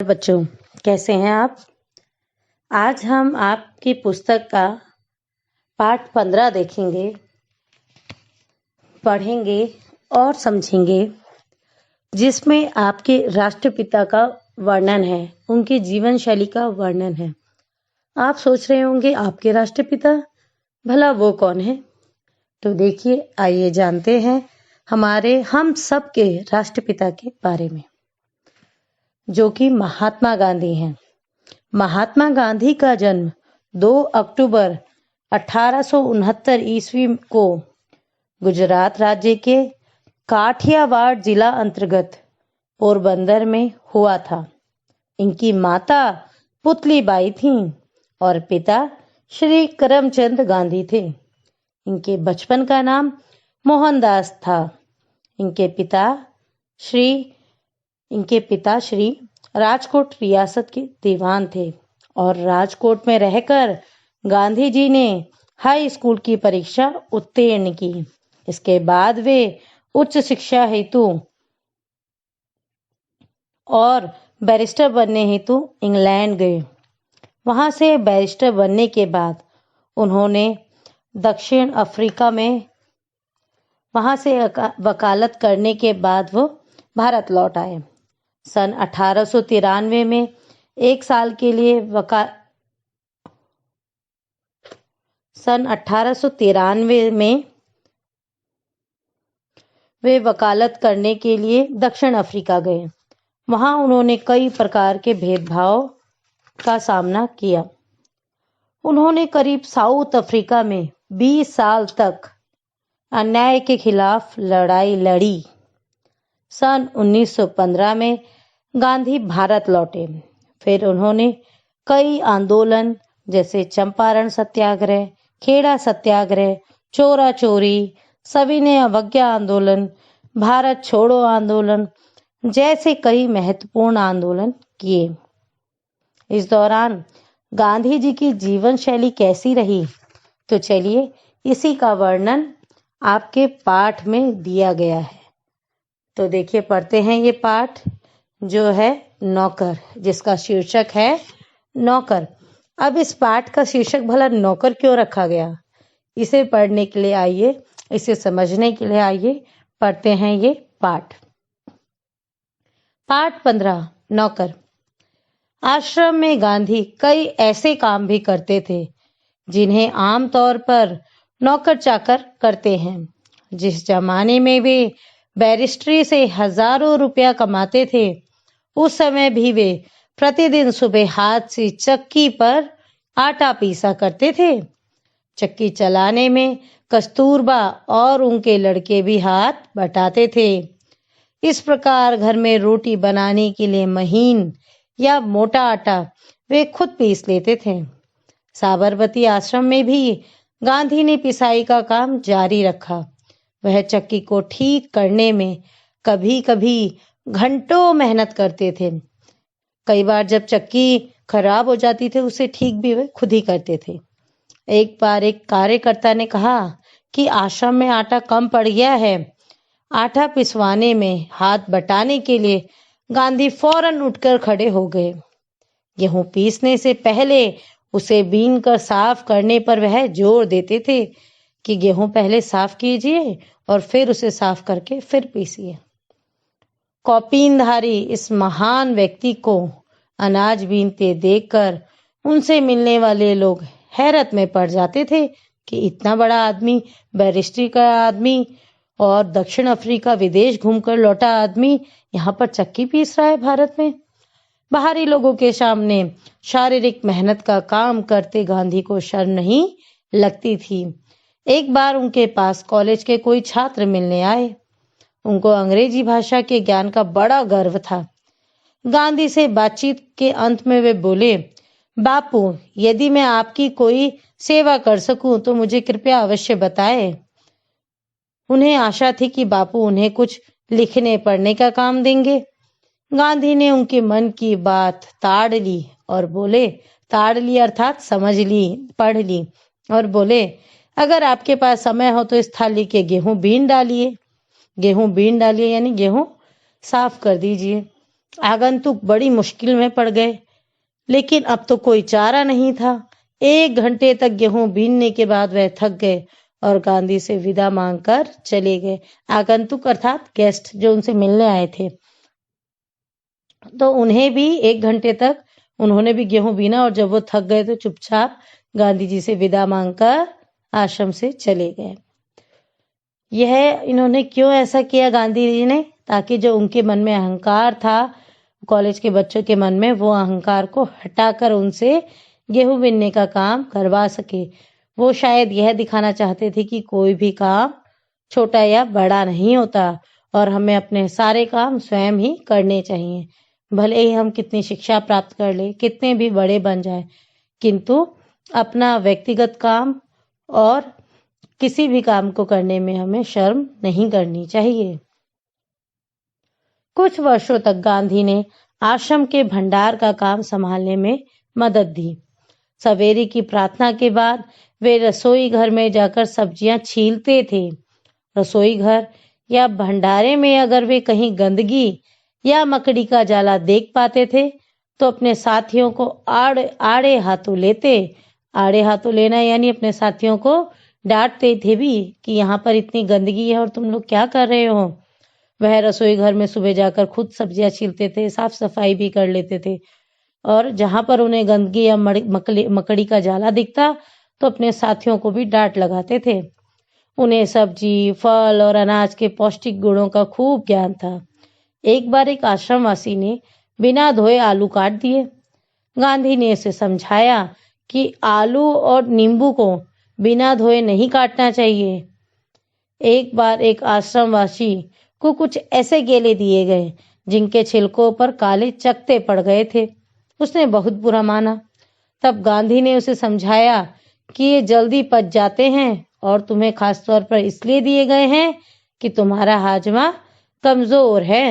बच्चों, कैसे हैं आप? आज हम आपकी पुस्तक का पाठ 15 देखेंगे, पढ़ेंगे और समझेंगे, जिसमें आपके राष्ट्रपिता का वर्णन है, उनकी जीवन शैली का वर्णन है। आप सोच रहे होंगे आपके राष्ट्रपिता, भला वो कौन है? तो देखिए, आइए जानते हैं हम सब के राष्ट्रपिता के बारे में, जो कि महात्मा गांधी हैं। महात्मा गांधी का जन्म 2 अक्टूबर 1869 ईस्वी को गुजरात राज्य के काठियावाड़ जिला अंतर्गत पोरबंदर में हुआ था। इनकी माता पुतलीबाई थीं और पिता श्री करमचंद गांधी थे। इनके बचपन का नाम मोहनदास था। इनके पिता श्री राजकोट रियासत के दीवान थे और राजकोट में रहकर गांधी जी ने हाई स्कूल की परीक्षा उत्तीर्ण की। इसके बाद वे उच्च शिक्षा हेतु और बैरिस्टर बनने हेतु इंग्लैंड गए। वहां से बैरिस्टर बनने के बाद उन्होंने दक्षिण अफ्रीका में वहां से वकालत करने के बाद वो भारत लौट आए। सन 1893 में एक साल के लिए सन 1893 में वे वकालत करने के लिए दक्षिण अफ्रीका गए। वहां उन्होंने कई प्रकार के भेदभाव का सामना किया। उन्होंने करीब साउथ अफ्रीका में 20 साल तक अन्याय के खिलाफ लड़ाई लड़ी। सन 1915 में गांधी भारत लौटे। फिर उन्होंने कई आंदोलन जैसे चंपारण सत्याग्रह, खेड़ा सत्याग्रह, चोरा चोरी, सविनय अवज्ञा आंदोलन, भारत छोड़ो आंदोलन जैसे कई महत्वपूर्ण आंदोलन किए। इस दौरान गांधी जी की जीवन शैली कैसी रही, तो चलिए इसी का वर्णन आपके पाठ में दिया गया है। तो देखिए, पढ़ते हैं ये पाठ जो है नौकर, जिसका शीर्षक है नौकर। अब इस पाठ का शीर्षक भला नौकर क्यों रखा गया, इसे पढ़ने के लिए आइए, इसे समझने के लिए आइए पढ़ते हैं ये पाठ। पाठ 15 नौकर। आश्रम में गांधी कई ऐसे काम भी करते थे जिन्हें आमतौर पर नौकर चाकर करते हैं। जिस जमाने में वे बैरिस्ट्री से हजारों रुपया कमाते थे, उस समय भी वे प्रतिदिन सुबह हाथ से चक्की पर आटा पीसा करते थे। चक्की चलाने में कस्तूरबा और उनके लड़के भी हाथ बटाते थे। इस प्रकार घर में रोटी बनाने के लिए महीन या मोटा आटा वे खुद पीस लेते थे। साबरमती आश्रम में भी गांधी ने पिसाई का काम जारी रखा। वह चक्की को ठीक करने में कभी कभी घंटों मेहनत करते थे। कई बार जब चक्की खराब हो जाती थी, उसे ठीक भी वे खुद ही करते थे। एक बार एक कार्यकर्ता ने कहा कि आश्रम में आटा कम पड़ गया है। आटा पिसवाने में हाथ बटाने के लिए गांधी फौरन उठकर खड़े हो गए। गेहूं पीसने से पहले उसे बीन कर साफ करने पर वह जोर देते थे कि गेहूं पहले साफ कीजिए और फिर उसे साफ करके फिर पीसिए। कौपीनधारी इस महान व्यक्ति को अनाज बीनते देखकर उनसे मिलने वाले लोग हैरत में पड़ जाते थे कि इतना बड़ा आदमी, बैरिस्ट्री का आदमी और दक्षिण अफ्रीका विदेश घूमकर लौटा आदमी यहाँ पर चक्की पीस रहा है भारत में। बाहरी लोगों के सामने शारीरिक मेहनत का काम करते गांधी को शर्म नहीं लगती थी। एक बार उनके पास कॉलेज के कोई छात्र मिलने आए। उनको अंग्रेजी भाषा के ज्ञान का बड़ा गर्व था। गांधी से बातचीत के अंत में वे बोले, बापू, यदि मैं आपकी कोई सेवा कर सकूं तो मुझे कृपया अवश्य बताएं। उन्हें आशा थी कि बापू उन्हें कुछ लिखने पढ़ने का काम देंगे। गांधी ने उनके मन की बात ताड़ ली और बोले, ताड़ ली अर्थात समझ ली, पढ़ ली और बोले, अगर आपके पास समय हो तो इस थाली के गेहूं बीन डालिए। गेहूं बीन डालिए यानी गेहूं साफ कर दीजिए। आगंतुक बड़ी मुश्किल में पड़ गए, लेकिन अब तो कोई चारा नहीं था। 1 घंटे तक गेहूं बीनने के बाद वह थक गए और गांधी से विदा मांगकर चले गए। आगंतुक अर्थात गेस्ट जो उनसे मिलने आए थे, तो उन्हें भी 1 घंटे तक उन्होंने भी गेहूं बीना और जब वो थक गए तो चुपचाप गांधी जी से विदा मांगकर आश्रम से चले गए। यह इन्होंने क्यों ऐसा किया गांधी जी ने? ताकि जो उनके मन में अहंकार था, कॉलेज के बच्चों के मन में, वो अहंकार को हटाकर उनसे गेहूं बीनने का काम करवा सके। वो शायद यह दिखाना चाहते थे कि कोई भी काम छोटा या बड़ा नहीं होता और हमें अपने सारे काम स्वयं ही करने चाहिए। भले ही हम कितनी शिक्षा प्राप्त कर ले, कितने भी बड़े बन जाए, किंतु अपना व्यक्तिगत काम और किसी भी काम को करने में हमें शर्म नहीं करनी चाहिए। कुछ वर्षों तक गांधी ने आश्रम के भंडार का काम संभालने में मदद दी। सवेरे की प्रार्थना के बाद वे रसोई घर में जाकर सब्जियां छीलते थे। रसोई घर या भंडारे में अगर वे कहीं गंदगी या मकड़ी का जाला देख पाते थे तो अपने साथियों को आड़े हाथों लेते। आड़े हाथों लेना यानी अपने साथियों को डांटते थे भी कि यहाँ पर इतनी गंदगी है और तुम लोग क्या कर रहे हो। वह रसोई घर में सुबह जाकर खुद सब्जियां छीलते थे, साफ सफाई भी कर लेते थे और जहां पर उन्हें गंदगी या मकड़ी का जाला दिखता तो अपने साथियों को भी डांट लगाते थे। उन्हें सब्जी, फल और अनाज के पौष्टिक गुणों का खूब ज्ञान था। एक बार एक आश्रमवासी ने बिना धोए आलू काट दिए। गांधी ने उसे समझाया कि आलू और नींबू को बिना धोए नहीं काटना चाहिए। एक बार एक आश्रमवासी को कुछ ऐसे केले दिए गए जिनके छिलकों पर काले चकत्ते पड़ गए थे। उसने बहुत बुरा माना। तब गांधी ने उसे समझाया कि ये जल्दी पच जाते हैं और तुम्हें खास तौर पर इसलिए दिए गए हैं कि तुम्हारा हाजमा कमजोर है।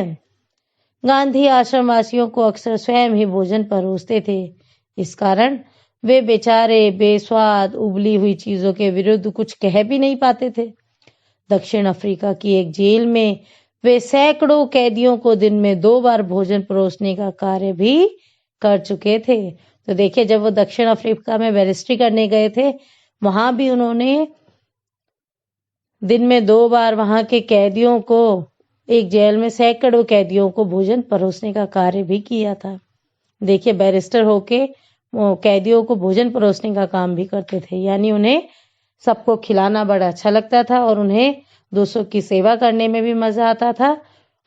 गांधी आश्रमवासियों को अक्सर स्वयं ही भोजन परोसते थे। इस कारण वे बेचारे बेस्वाद उबली हुई चीजों के विरुद्ध कुछ कह भी नहीं पाते थे। दक्षिण अफ्रीका की एक जेल में वे सैकड़ों कैदियों को दिन में 2 बार भोजन परोसने का कार्य भी कर चुके थे। तो देखिए, जब वो दक्षिण अफ्रीका में बैरिस्ट्री करने गए थे, वहां भी उन्होंने दिन में 2 बार वहां के कैदियों को, एक जेल में सैकड़ों कैदियों को भोजन परोसने का कार्य भी किया था। देखिए, बैरिस्टर होके वो कैदियों को भोजन परोसने का काम भी करते थे, यानी उन्हें सबको खिलाना बड़ा अच्छा लगता था और उन्हें दूसरों की सेवा करने में भी मजा आता था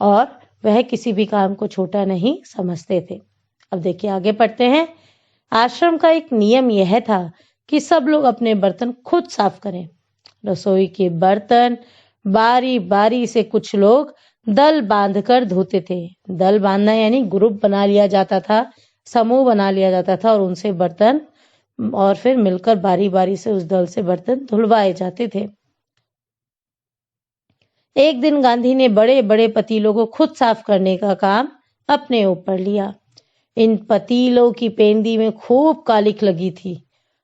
और वह किसी भी काम को छोटा नहीं समझते थे। अब देखिए, आगे पढ़ते हैं। आश्रम का एक नियम यह था कि सब लोग अपने बर्तन खुद साफ करें। रसोई के बर्तन बारी बारी से कुछ लोग दल बांधकर धोते थे। दल बांधना यानी ग्रुप बना लिया जाता था, समूह बना लिया जाता था और उनसे बर्तन और फिर मिलकर बारी बारी से उस दल से बर्तन धुलवाए जाते थे। एक दिन गांधी ने बड़े बड़े पतीलों को खुद साफ करने का काम अपने ऊपर लिया। इन पतीलों की पेंदी में खूब कालिख लगी थी।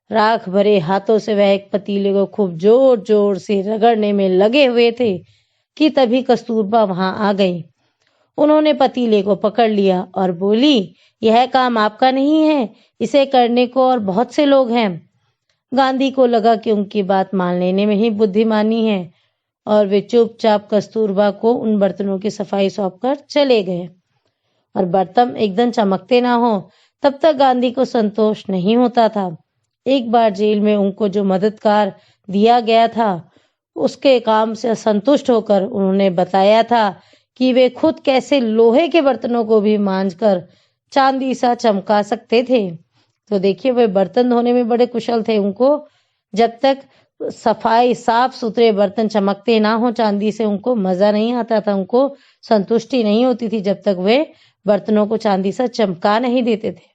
राख भरे हाथों से वह एक पतीले को खूब जोर जोर से रगड़ने में लगे हुए थे कि तभी कस्तूरबा वहां आ गई। उन्होंने पतीले को पकड़ लिया और बोली, यह काम आपका नहीं है, इसे करने को और बहुत से लोग हैं। गांधी को लगा कि उनकी बात मान लेने में ही बुद्धिमानी है और वे चुपचाप कस्तूरबा को उन बर्तनों की सफाई सौंपकर चले गए। और बर्तन एकदम चमकते ना हो तब तक गांधी को संतोष नहीं होता था। एक बार जेल में उनको जो मददगार दिया गया था, उसके काम से संतुष्ट होकर उन्होंने बताया था कि वे खुद कैसे लोहे के बर्तनों को भी मांजकर चांदी सा चमका सकते थे। तो देखिए, वे बर्तन धोने में बड़े कुशल थे। उनको जब तक सफाई साफ सुथरे बर्तन चमकते ना हो चांदी से, उनको मजा नहीं आता था, उनको संतुष्टि नहीं होती थी जब तक वे बर्तनों को चांदी सा चमका नहीं देते थे।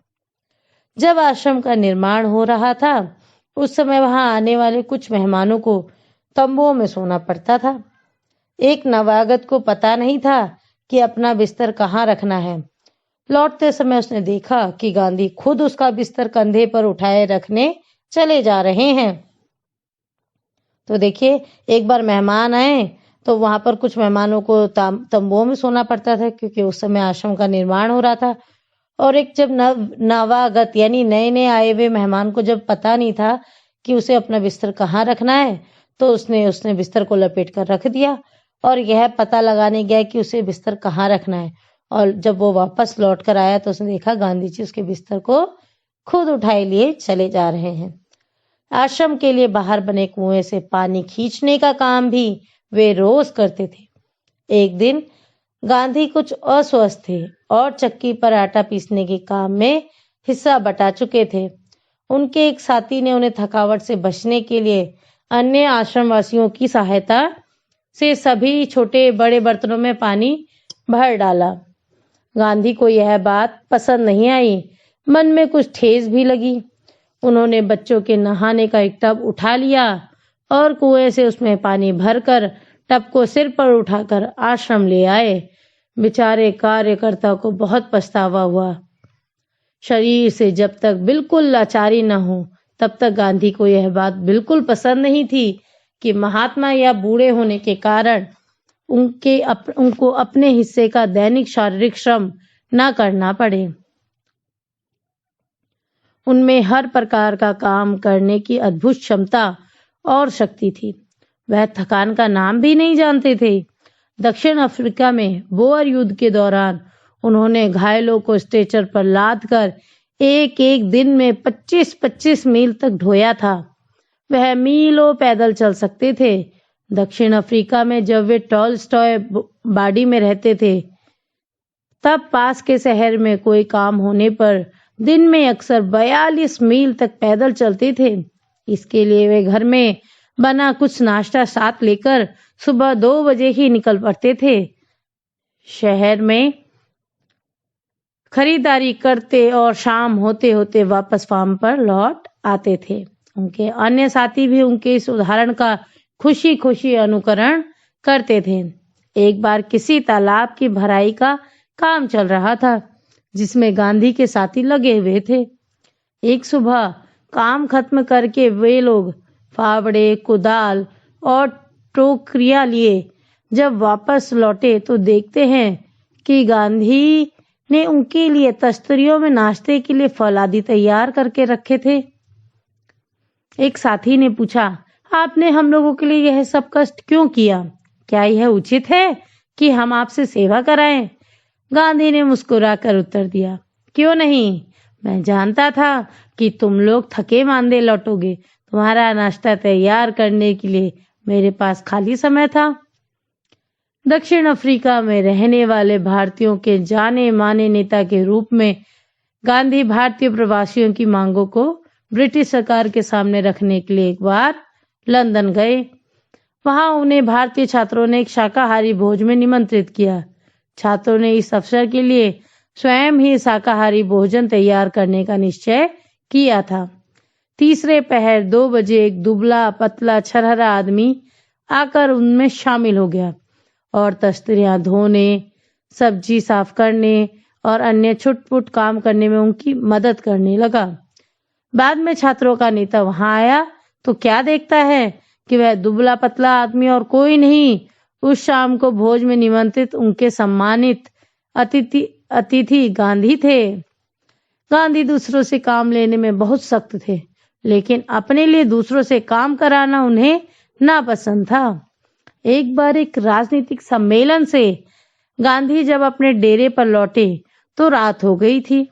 जब आश्रम का निर्माण हो रहा था, उस समय वहां आने वाले कुछ मेहमानों को तंबुओं में सोना पड़ता था। एक नवागत को पता नहीं था कि अपना बिस्तर कहाँ रखना है। लौटते समय उसने देखा कि गांधी खुद उसका बिस्तर कंधे पर उठाए रखने चले जा रहे हैं। तो देखिए, एक बार मेहमान आए, तो वहां पर कुछ मेहमानों को तंबुओं में सोना पड़ता था, क्योंकि उस समय आश्रम का निर्माण हो रहा था। और एक जब नवागत यानी नए नए आए हुए मेहमान को जब पता नहीं था कि उसे अपना बिस्तर कहाँ रखना है, तो उसने बिस्तर को लपेट कर रख दिया और यह पता लगाने गया कि उसे बिस्तर कहाँ रखना है। और जब वो वापस लौट कर आया तो उसने देखा गांधी जी उसके बिस्तर को खुद उठाए लिए चले जा रहे हैं। आश्रम के लिए बाहर बने कुएं से पानी खींचने का काम भी वे रोज करते थे। एक दिन गांधी कुछ अस्वस्थ थे और चक्की पर आटा पीसने के काम में हिस्सा बटा चुके थे। उनके एक साथी ने उन्हें थकावट से बचने के लिए अन्य आश्रमवासियों की सहायता से सभी छोटे बड़े बर्तनों में पानी भर डाला। गांधी को यह बात पसंद नहीं आई, मन में कुछ ठेस भी लगी। उन्होंने बच्चों के नहाने का एक टब उठा लिया और कुएं से उसमें पानी भरकर टब को सिर पर उठाकर आश्रम ले आए। बेचारे कार्यकर्ता को बहुत पछतावा हुआ। शरीर से जब तक बिल्कुल लाचारी न हो तब तक गांधी को यह बात बिल्कुल पसंद नहीं थी कि महात्मा या बूढ़े होने के कारण उनको अपने हिस्से का दैनिक शारीरिक श्रम न करना पड़े। उनमें हर प्रकार का काम करने की अद्भुत क्षमता और शक्ति थी। वह थकान का नाम भी नहीं जानते थे। दक्षिण अफ्रीका में बोअर युद्ध के दौरान उन्होंने घायलों को स्ट्रेचर पर लाद कर एक एक दिन में 25-25 मील तक ढोया था। वह मीलों पैदल चल सकते थे। दक्षिण अफ्रीका में जब वे टॉलस्टॉय बाड़ी में रहते थे, तब पास के शहर में कोई काम होने पर दिन में अक्सर 42 मील तक पैदल चलते थे। इसके लिए वे घर में बना कुछ नाश्ता साथ लेकर सुबह 2 बजे ही निकल पड़ते थे। शहर में खरीदारी करते और शाम होते होते वापस फार्म पर लौट आते थे। उनके अन्य साथी भी उनके इस उदाहरण का खुशी खुशी अनुकरण करते थे। एक बार किसी तालाब की भराई का काम चल रहा था, जिसमें गांधी के साथी लगे हुए थे। एक सुबह काम खत्म करके वे लोग फावड़े, कुदाल और टोकरियां लिए जब वापस लौटे तो देखते हैं कि गांधी ने उनके लिए तस्तरियों में नाश्ते के लिए फल आदि तैयार करके रखे थे। एक साथी ने पूछा, आपने हम लोगों के लिए यह सब कष्ट क्यों किया? क्या यह उचित है कि हम आपसे सेवा कराएं? गांधी ने मुस्कुराकर उत्तर दिया, क्यों नहीं, मैं जानता था कि तुम लोग थके मांदे लौटोगे। तुम्हारा नाश्ता तैयार करने के लिए मेरे पास खाली समय था। दक्षिण अफ्रीका में रहने वाले भारतीयों के जाने माने नेता के रूप में गांधी भारतीय प्रवासियों की मांगों को ब्रिटिश सरकार के सामने रखने के लिए एक बार लंदन गए। वहां उन्हें भारतीय छात्रों ने एक शाकाहारी भोज में निमंत्रित किया। छात्रों ने इस अवसर के लिए स्वयं ही शाकाहारी भोजन तैयार करने का निश्चय किया था। तीसरे पहर 2 बजे एक दुबला पतला छरहरा आदमी आकर उनमें शामिल हो गया और तस्तरियां धोने, सब्जी साफ करने और अन्य छुटपुट काम करने में उनकी मदद करने लगा। बाद में छात्रों का नेता वहां आया तो क्या देखता है कि वह दुबला पतला आदमी और कोई नहीं, उस शाम को भोज में निमंत्रित उनके सम्मानित अतिथि गांधी थे। गांधी दूसरों से काम लेने में बहुत सख्त थे, लेकिन अपने लिए दूसरों से काम कराना उन्हें नापसंद था। एक बार एक राजनीतिक सम्मेलन से गांधी जब अपने डेरे पर लौटे तो रात हो गई थी।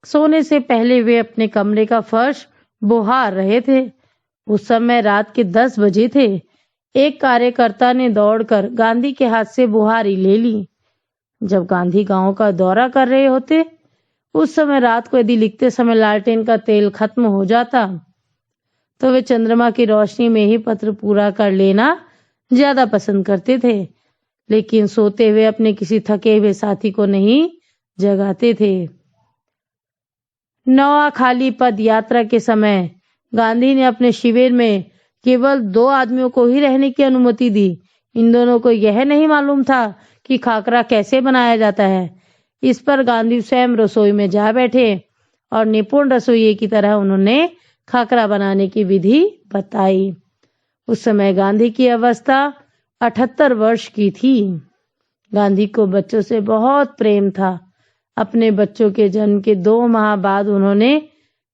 सोने से पहले वे अपने कमरे का फर्श बुहार रहे थे। उस समय रात के 10 बजे थे। एक कार्यकर्ता ने दौड़कर गांधी के हाथ से बुहारी ले ली। जब गांधी गांव का दौरा कर रहे होते, उस समय रात को यदि लिखते समय लालटेन का तेल खत्म हो जाता तो वे चंद्रमा की रोशनी में ही पत्र पूरा कर लेना ज्यादा पसंद करते थे, लेकिन सोते हुए अपने किसी थके हुए साथी को नहीं जगाते थे। नौवा खाली पद यात्रा के समय गांधी ने अपने शिविर में केवल 2 आदमियों को ही रहने की अनुमति दी। इन दोनों को यह नहीं मालूम था कि खाकरा कैसे बनाया जाता है। इस पर गांधी स्वयं रसोई में जा बैठे और निपुण रसोइये की तरह उन्होंने खाकरा बनाने की विधि बताई। उस समय गांधी की अवस्था 78 वर्ष की थी। गांधी को बच्चों से बहुत प्रेम था। अपने बच्चों के जन्म के 2 माह बाद उन्होंने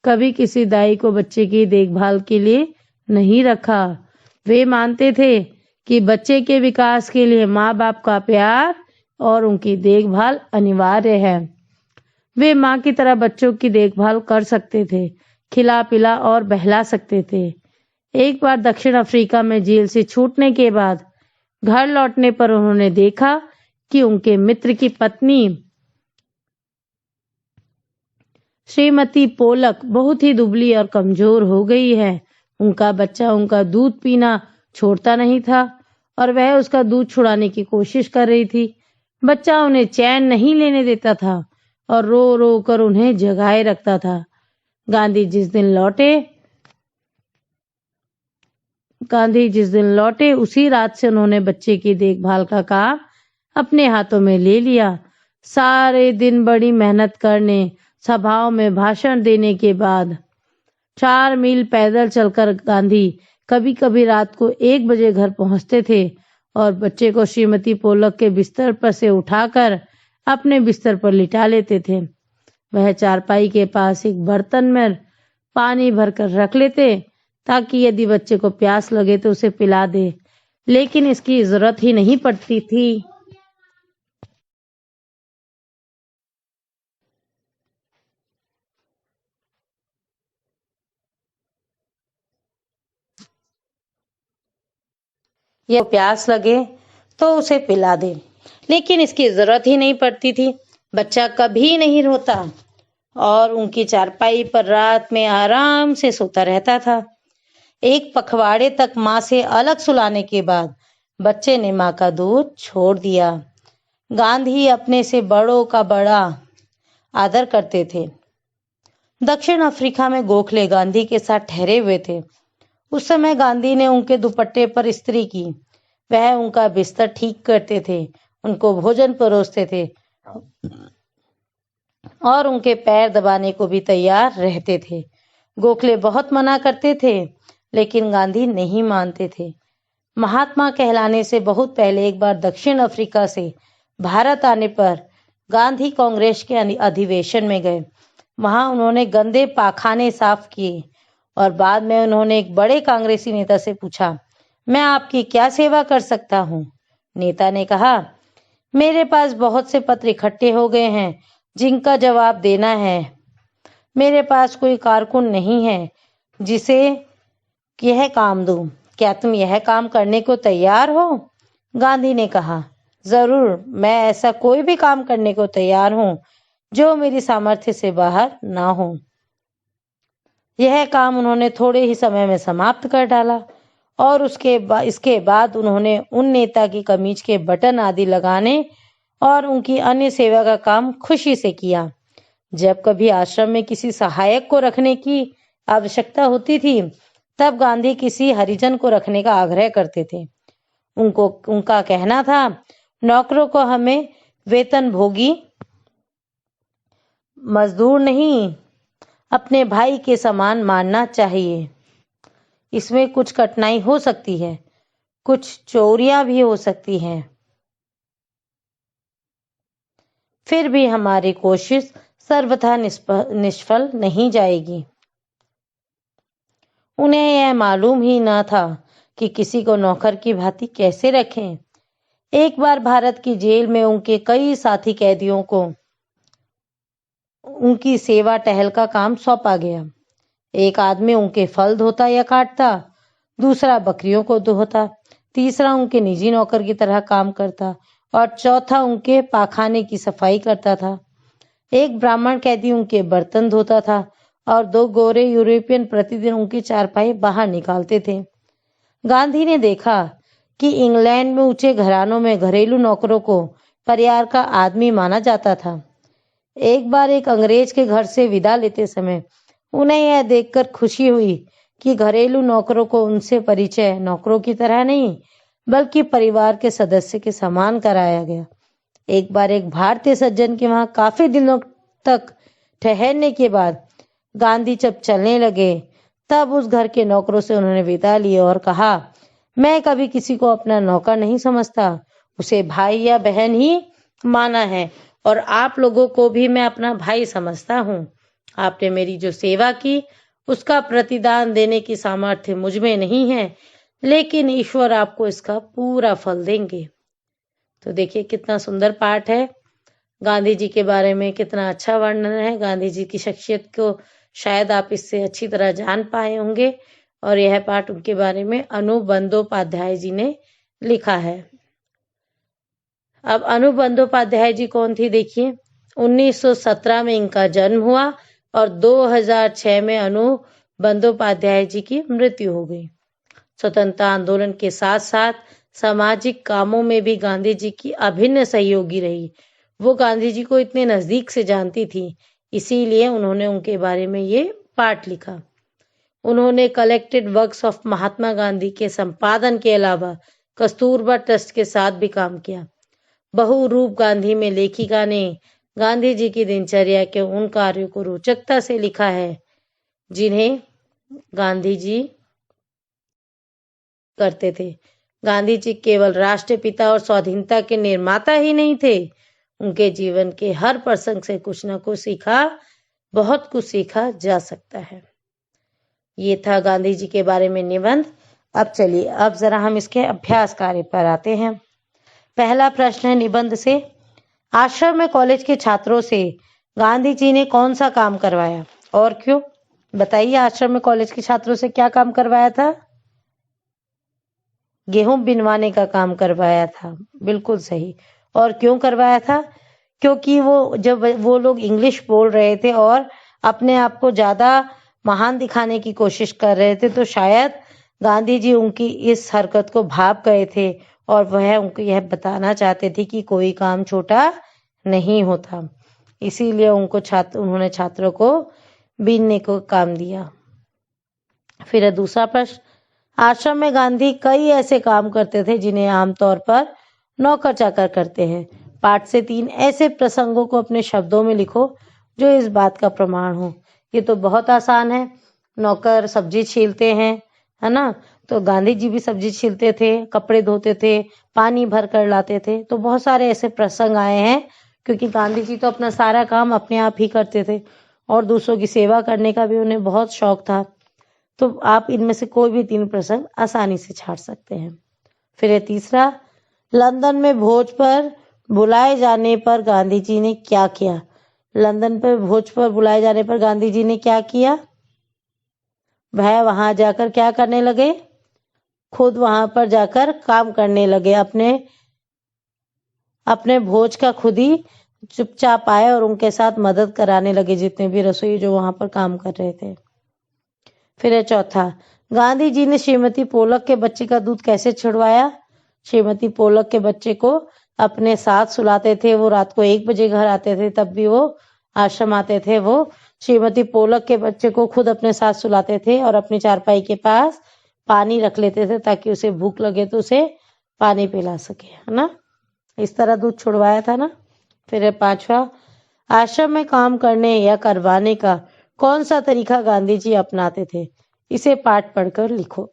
कभी किसी दाई को बच्चे की देखभाल के लिए नहीं रखा। वे मानते थे कि बच्चे के विकास के लिए माँ बाप का प्यार और उनकी देखभाल अनिवार्य है। वे माँ की तरह बच्चों की देखभाल कर सकते थे, खिला पिला और बहला सकते थे। एक बार दक्षिण अफ्रीका में जेल से छूटने के बाद घर लौटने पर उन्होंने देखा कि उनके मित्र की पत्नी श्रीमती पोलक बहुत ही दुबली और कमजोर हो गई है। उनका बच्चा उनका दूध पीना छोड़ता नहीं था और वह उसका दूध छुड़ाने की कोशिश कर रही थी। बच्चा उन्हें चैन नहीं लेने देता था और रो रो कर उन्हें जगाए रखता था। गांधी जिस दिन लौटे उसी रात से उन्होंने बच्चे की देखभाल का काम अपने हाथों में ले लिया। सारे दिन बड़ी मेहनत करने, सभाओं में भाषण देने के बाद 4 मील पैदल चलकर गांधी कभी कभी रात को 1 बजे घर पहुंचते थे और बच्चे को श्रीमती पोलक के बिस्तर पर से उठाकर अपने बिस्तर पर लिटा लेते थे। वह चारपाई के पास एक बर्तन में पानी भरकर रख लेते ताकि यदि बच्चे को प्यास लगे तो उसे पिला दे, लेकिन इसकी जरूरत ही नहीं पड़ती थी। यह प्यास लगे तो उसे पिला दे, लेकिन इसकी जरूरत ही नहीं पड़ती थी। बच्चा कभी नहीं रोता और उनकी चारपाई पर रात में आराम से सोता रहता था। एक पखवाड़े तक माँ से अलग सुलाने के बाद बच्चे ने माँ का दूध छोड़ दिया। गांधी अपने से बड़ों का बड़ा आदर करते थे। दक्षिण अफ्रीका में गोखले गांधी के साथ ठहरे हुए थे। उस समय गांधी ने उनके दुपट्टे पर इस्त्री की। वह उनका बिस्तर ठीक करते थे, उनको भोजन परोसते थे और उनके पैर दबाने को भी तैयार रहते थे। गोखले बहुत मना करते थे, लेकिन गांधी नहीं मानते थे। महात्मा कहलाने से बहुत पहले एक बार दक्षिण अफ्रीका से भारत आने पर गांधी कांग्रेस के अधिवेशन में गए। वहां उन्होंने गंदे पाखाने साफ किए और बाद में उन्होंने एक बड़े कांग्रेसी नेता से पूछा, मैं आपकी क्या सेवा कर सकता हूँ? नेता ने कहा, मेरे पास बहुत से पत्र इकट्ठे हो गए हैं जिनका जवाब देना है। मेरे पास कोई कारकुन नहीं है जिसे यह काम दूं। क्या तुम यह काम करने को तैयार हो? गांधी ने कहा, जरूर, मैं ऐसा कोई भी काम करने को तैयार हूं जो मेरी सामर्थ्य से बाहर ना हो। यह काम उन्होंने थोड़े ही समय में समाप्त कर डाला और इसके बाद उन्होंने उन नेता की कमीज के बटन आदि लगाने और उनकी अन्य सेवा का काम खुशी से किया। जब कभी आश्रम में किसी सहायक को रखने की आवश्यकता होती थी, तब गांधी किसी हरिजन को रखने का आग्रह करते थे। उनका कहना था, नौकरों को हमें वेतनभोगी मजदूर नहीं, अपने भाई के समान मानना चाहिए। इसमें कुछ कठिनाई हो सकती है, कुछ चोरियां भी हो सकती हैं, फिर भी हमारी कोशिश सर्वथा निष्फल नहीं जाएगी। उन्हें यह मालूम ही न था कि किसी को नौकर की भांति कैसे रखें। एक बार भारत की जेल में उनके कई साथी कैदियों को उनकी सेवा टहल का काम सौंपा गया। एक आदमी उनके फल धोता या काटता, दूसरा बकरियों को धोता, तीसरा उनके निजी नौकर की तरह काम करता और चौथा उनके पाखाने की सफाई करता था। एक ब्राह्मण कैदी उनके बर्तन धोता था और 2 गोरे यूरोपियन प्रतिदिन उनकी चारपाई बाहर निकालते थे। गांधी ने देखा कि इंग्लैंड में ऊंचे घरानों में घरेलू नौकरों को परिवार का आदमी माना जाता था। एक बार एक अंग्रेज के घर से विदा लेते समय उन्हें यह देखकर खुशी हुई कि घरेलू नौकरों को उनसे परिचय नौकरों की तरह नहीं बल्कि परिवार के सदस्य के समान कराया गया। एक बार एक भारतीय सज्जन के वहां काफी दिनों तक ठहरने के बाद गांधी जब चलने लगे, तब उस घर के नौकरों से उन्होंने विदा ली और कहा, मैं कभी किसी को अपना नौकर नहीं समझता, उसे भाई या बहन ही माना है और आप लोगों को भी मैं अपना भाई समझता हूँ। आपने मेरी जो सेवा की उसका प्रतिदान देने की सामर्थ्य मुझ में नहीं है, लेकिन ईश्वर आपको इसका पूरा फल देंगे। तो देखिए कितना सुंदर पाठ है। गांधी जी के बारे में कितना अच्छा वर्णन है। गांधी जी की शख्सियत को शायद आप इससे अच्छी तरह जान पाए होंगे और यह पाठ उनके बारे में अनु बंदोपाध्याय जी ने लिखा है। अब अनु बंदोपाध्याय जी कौन थी देखिए। 1917 में इनका जन्म हुआ और 2006 में अनु बंदोपाध्याय जी की मृत्यु हो गई। स्वतंत्रता आंदोलन के साथ साथ सामाजिक कामों में भी गांधी जी की अभिन्न सहयोगी रही। वो गांधी जी को इतने नजदीक से जानती थी, इसीलिए उन्होंने उनके बारे में ये पाठ लिखा। उन्होंने collected works of Mahatma Gandhi के संपादन के अलावा कस्तूरबा ट्रस्ट के साथ भी काम किया। बहुरूप गांधी में लेखिका ने गांधी जी की दिनचर्या के उन कार्यों को रोचकता से लिखा है जिन्हें गांधी जी करते थे। गांधी जी केवल राष्ट्रपिता और स्वाधीनता के निर्माता ही नहीं थे, उनके जीवन के हर प्रसंग से कुछ न कुछ बहुत कुछ सीखा जा सकता है। ये था गांधी जी के बारे में निबंध। अब चलिए अब जरा हम इसके अभ्यास कार्य पर आते हैं। पहला प्रश्न है निबंध से, आश्रम में कॉलेज के छात्रों से गांधी जी ने कौन सा काम करवाया और क्यों? बताइए, आश्रम में कॉलेज के छात्रों से क्या काम करवाया था? गेहूं बिनवाने का काम करवाया था। बिल्कुल सही। और क्यों करवाया था? क्योंकि जब वो लोग इंग्लिश बोल रहे थे और अपने आप को ज्यादा महान दिखाने की कोशिश कर रहे थे, तो शायद गांधी जी उनकी इस हरकत को भाप गए थे और वह उनको यह बताना चाहते थे कि कोई काम छोटा नहीं होता। इसीलिए उन्होंने छात्रों को बीनने को काम दिया। फिर है दूसरा प्रश्न, आश्रम में गांधी कई ऐसे काम करते थे जिन्हें आमतौर पर नौकर चाकर करते हैं। पाठ से 3 ऐसे प्रसंगों को अपने शब्दों में लिखो जो इस बात का प्रमाण हो। ये तो बहुत आसान है। नौकर सब्जी छीलते हैं, है ना? तो गांधी जी भी सब्जी छीलते थे, कपड़े धोते थे, पानी भर कर लाते थे। तो बहुत सारे ऐसे प्रसंग आए हैं क्योंकि गांधी जी तो अपना सारा काम अपने आप ही करते थे और दूसरों की सेवा करने का भी उन्हें बहुत शौक था। तो आप इनमें से कोई भी 3 प्रसंग आसानी से छाड़ सकते हैं। फिर है तीसरा, लंदन में भोज पर बुलाए जाने पर गांधी जी ने क्या किया? लंदन पर भोज पर बुलाए जाने पर गांधी जी ने क्या किया? वह वहां जाकर क्या करने लगे? खुद वहां पर जाकर काम करने लगे। अपने भोज का खुद ही चुपचाप आए और उनके साथ मदद कराने लगे, जितने भी रसोई जो वहां पर काम कर रहे थे। फिर है चौथा, गांधी जी ने श्रीमती पोलक के बच्चे का दूध कैसे छुड़वाया? श्रीमती पोलक के बच्चे को अपने साथ सुलाते थे। वो रात को 1 बजे घर आते थे, तब भी वो आश्रम आते थे। वो श्रीमती पोलक के बच्चे को खुद अपने साथ सुलाते थे और अपनी चारपाई के पास पानी रख लेते थे ताकि उसे भूख लगे तो उसे पानी पिला सके, है ना? इस तरह दूध छुड़वाया था ना। फिर है पांचवा, आश्रम में काम करने या करवाने का कौन सा तरीका गांधी जी अपनाते थे? इसे पाठ पढ़कर लिखो।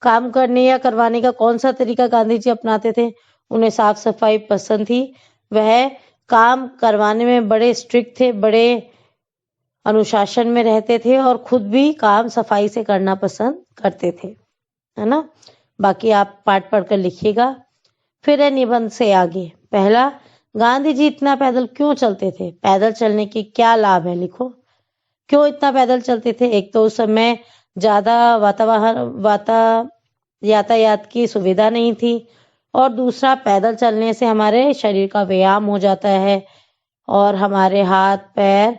काम करने या करवाने का कौन सा तरीका गांधी जी अपनाते थे? उन्हें साफ सफाई पसंद थी। वह काम करवाने में बड़े स्ट्रिक्ट थे, बड़े अनुशासन में रहते थे और खुद भी काम सफाई से करना पसंद करते थे, है ना? बाकी आप पाठ पढ़कर लिखिएगा। फिर है निबंध से आगे। पहला, गांधी जी इतना पैदल क्यों चलते थे? पैदल चलने के क्या लाभ है? लिखो। क्यों इतना पैदल चलते थे? एक तो उस समय ज्यादा यातायात की सुविधा नहीं थी और दूसरा, पैदल चलने से हमारे शरीर का व्यायाम हो जाता है और हमारे हाथ पैर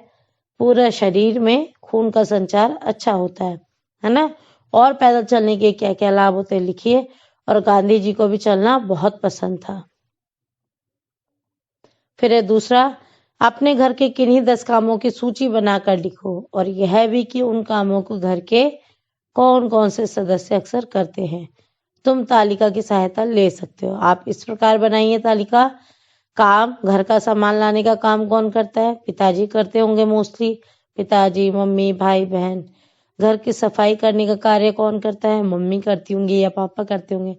पूरे शरीर में खून का संचार अच्छा होता है ना? और पैदल चलने के क्या क्या लाभ होते हैं लिखिए। और गांधी जी को भी चलना बहुत पसंद था। फिर है दूसरा, अपने घर के किन्हीं 10 कामों की सूची बनाकर लिखो और यह भी कि उन कामों को घर के कौन कौन से सदस्य अक्सर करते हैं। तुम तालिका की सहायता ले सकते हो। आप इस प्रकार बनाइए तालिका। काम, घर का सामान लाने का काम कौन करता है? पिताजी करते होंगे मोस्टली। पिताजी, मम्मी, भाई, बहन। घर की सफाई करने का कार्य कौन करता है? मम्मी करती होंगी या पापा करते होंगे।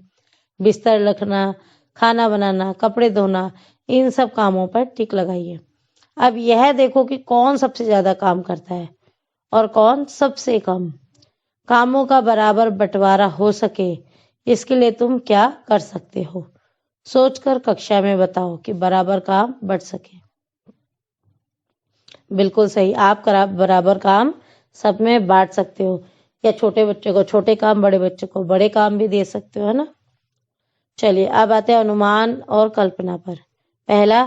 बिस्तर रखना, खाना बनाना, कपड़े धोना, इन सब कामों पर टिक लगाइए। अब यह देखो कि कौन सबसे ज्यादा काम करता है और कौन सबसे कम। कामों का बराबर बंटवारा हो सके, इसके लिए तुम क्या कर सकते हो? सोचकर कक्षा में बताओ कि बराबर काम बंट सके। बिल्कुल सही, आप बराबर काम सब में बांट सकते हो, या छोटे बच्चे को छोटे काम, बड़े बच्चे को बड़े काम भी दे सकते हो, है ना। चलिए अब आते हैं अनुमान और कल्पना पर। पहला,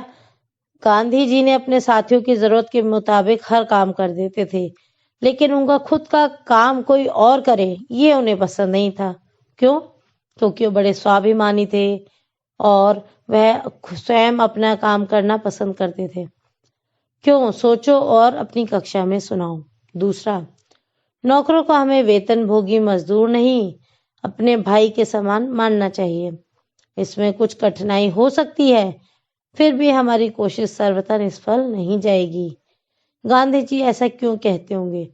गांधी जी ने अपने साथियों की जरूरत के मुताबिक हर काम कर देते थे, लेकिन उनका खुद का काम कोई और करे ये उन्हें पसंद नहीं था। क्यों? क्योंकि वो बड़े स्वाभिमानी थे और वह स्वयं अपना काम करना पसंद करते थे। क्यों? सोचो और अपनी कक्षा में सुनाओ। दूसरा, नौकरों को हमें वेतन भोगी मजदूर नहीं, अपने भाई के समान मानना चाहिए। इसमें कुछ कठिनाई हो सकती है, फिर भी हमारी कोशिश सर्वथा निष्फल नहीं जाएगी। गांधी जी ऐसा क्यों कहते होंगे?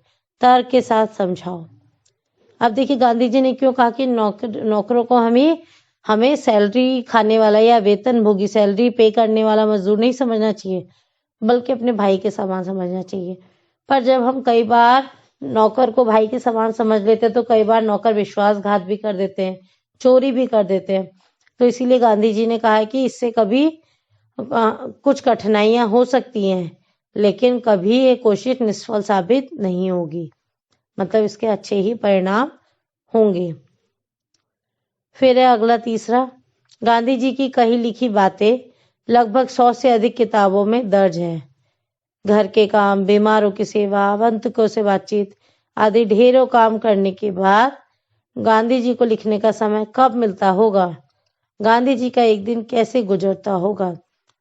तर्क के साथ समझाओ। अब देखिए गांधी जी ने क्यों कहा कि नौकरों को हमें सैलरी खाने वाला या वेतन भोगी, सैलरी पे करने वाला मजदूर नहीं समझना चाहिए, बल्कि अपने भाई के समान समझना चाहिए। पर जब हम कई बार नौकर को भाई के समान समझ लेते हैं तो कई बार नौकर विश्वासघात भी कर देते हैं, चोरी भी कर देते हैं। तो इसीलिए गांधी जी ने कहा है कि इससे कभी कुछ कठिनाइयां हो सकती हैं, लेकिन कभी ये कोशिश निष्फल साबित नहीं होगी, मतलब इसके अच्छे ही परिणाम होंगे। फिर है अगला तीसरा, गांधी जी की कही लिखी बातें लगभग 100 से अधिक किताबों में दर्ज है। घर के काम, बीमारों की सेवा, आगंतुकों से बातचीत आदि ढेरों काम करने के बाद गांधी जी को लिखने का समय कब मिलता होगा? गांधी जी का एक दिन कैसे गुजरता होगा?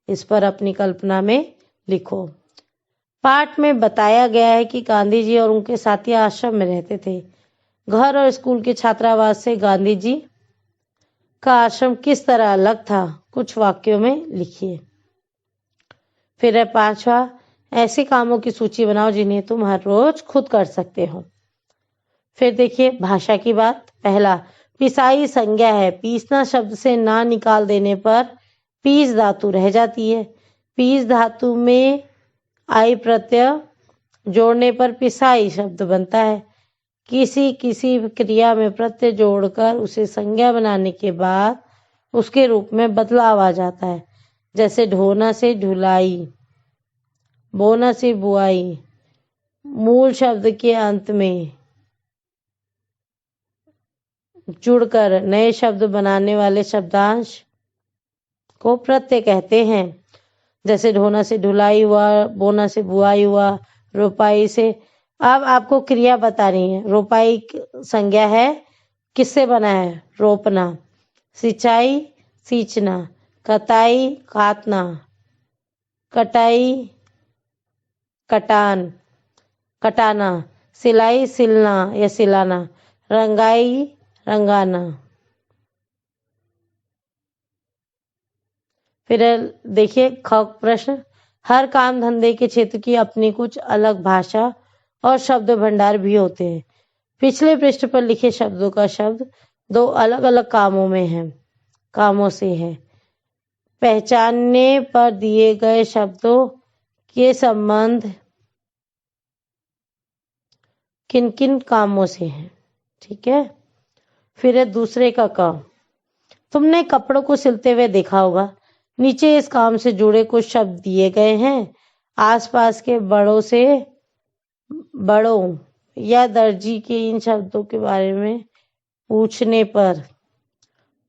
इस पर अपनी कल्पना में लिखो। पाठ में बताया गया है कि गांधी जी और उनके साथी आश्रम में रहते थे। घर और स्कूल के छात्रावास से गांधी जी का आश्रम किस तरह अलग था? कुछ वाक्यों में लिखिए। फिर है पांचवा, ऐसे कामों की सूची बनाओ जिन्हें तुम हर रोज खुद कर सकते हो। फिर देखिए भाषा की बात। पहला, पिसाई संज्ञा है। पीसना शब्द से ना निकाल देने पर पीस धातु रह जाती है। पीस धातु में आई प्रत्यय जोड़ने पर पिसाई शब्द बनता है। किसी किसी क्रिया में प्रत्यय जोड़कर उसे संज्ञा बनाने के बाद उसके रूप में बदलाव आ जाता है, जैसे ढोना से ढुलाई, बोना से बुआई। मूल शब्द के अंत में जुड़कर नए शब्द बनाने वाले शब्दांश को प्रत्यय कहते हैं, जैसे ढोना से ढुलाई हुआ, बोना से बुआई हुआ, रोपाई से। अब आपको क्रिया बतानी है। रोपाई संज्ञा है, किससे बना है? रोपना। सिंचाई, सींचना। कताई, काटना। कटाई, कटान, कटाना। सिलाई, सिलना या सिलाना। रंगाई, रंगाना। फिर देखिए ख प्रश्न, हर काम धंधे के क्षेत्र की अपनी कुछ अलग भाषा और शब्द भंडार भी होते हैं। पिछले पृष्ठ पर लिखे शब्दों का शब्द दो अलग अलग कामों से है। पहचानने पर दिए गए शब्दों के संबंध किन किन कामों से है? ठीक है। फिर है दूसरे का काम। तुमने कपड़ों को सिलते हुए देखा होगा। नीचे इस काम से जुड़े कुछ शब्द दिए गए हैं। आसपास के बड़ों या दर्जी के इन शब्दों के बारे में पूछने पर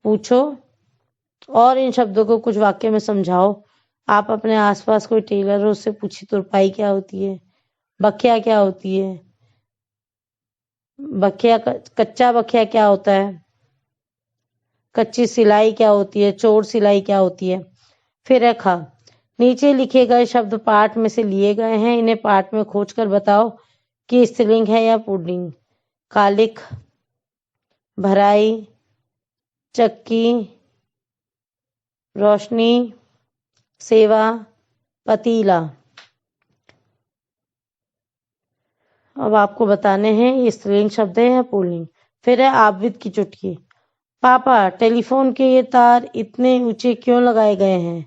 पूछो और इन शब्दों को कुछ वाक्य में समझाओ। आप अपने आसपास कोई टेलर हो, उससे पूछिए तुरपाई क्या होती है, बखिया क्या होती है, कच्चा बखिया क्या होता है, कच्ची सिलाई क्या होती है, चोर सिलाई क्या होती है। फिर रखा, नीचे लिखे गए शब्द पाठ में से लिए गए हैं, इन्हें पाठ में खोजकर बताओ कि स्त्रीलिंग है या पुल्लिंग। कालिख, भराई, चक्की, रोशनी, सेवा, पतीला। अब आपको बताने हैं ये स्त्रीलिंग शब्द है या पुल्लिंग। फिर है आबिद की चुटकी। पापा, टेलीफोन के ये तार इतने ऊंचे क्यों लगाए गए हैं?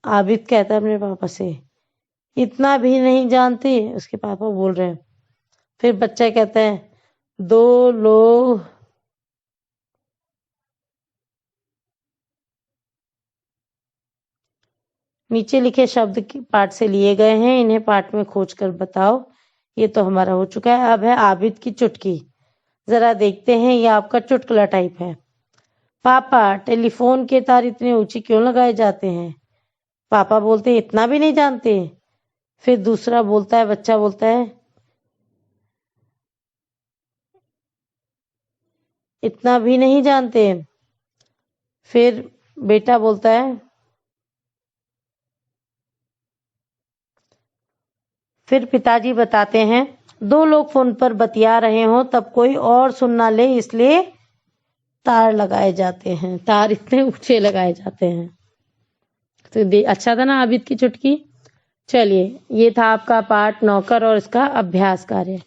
आबिद कहता है अपने पापा से, इतना भी नहीं जानते, उसके पापा बोल रहे हैं। फिर बच्चा कहता है, दो लोग नीचे लिखे शब्द के पाठ से लिए गए हैं, इन्हें पाठ में खोज कर बताओ। ये तो हमारा हो चुका है। अब है आबिद की चुटकी। जरा देखते हैं, ये आपका चुटकुला टाइप है। पापा, टेलीफोन के तार इतने ऊंचे क्यों लगाए जाते हैं? पापा बोलते हैं, इतना भी नहीं जानते। फिर दूसरा बोलता है, बच्चा बोलता है, इतना भी नहीं जानते। फिर बेटा बोलता है, फिर पिताजी बताते हैं, दो लोग फोन पर बतिया रहे हो तब कोई और सुन ना ले, इसलिए तार लगाए जाते हैं, तार इतने ऊंचे लगाए जाते हैं। तो अच्छा था ना आबिद की चुटकी। चलिए, ये था आपका पाठ नौकर और इसका अभ्यास कार्य।